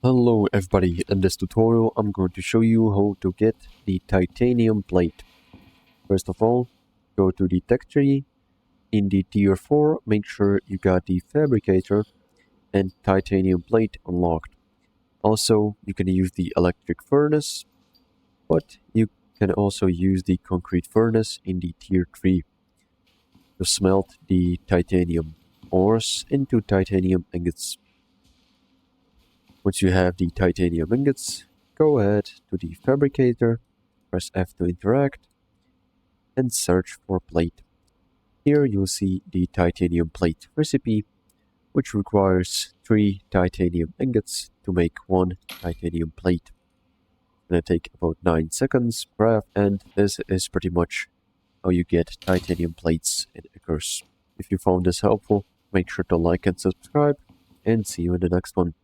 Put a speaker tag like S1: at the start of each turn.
S1: Hello everybody, in this tutorial I'm going to show you how to get the titanium plate. First of all, go to the tech tree. In the tier 4, make sure you got the fabricator and titanium plate unlocked. Also, you can use the electric furnace, but you can also use the concrete furnace in the tier 3 to smelt the titanium ores into titanium ingots. Once you have the titanium ingots, go ahead to the fabricator, press F to interact, and search for plate. Here you'll see the titanium plate recipe, which requires 3 titanium ingots to make 1 titanium plate. It's gonna take about 9 seconds per craft, and this is pretty much how you get titanium plates in ICARUS. If you found this helpful, make sure to like and subscribe, and see you in the next one.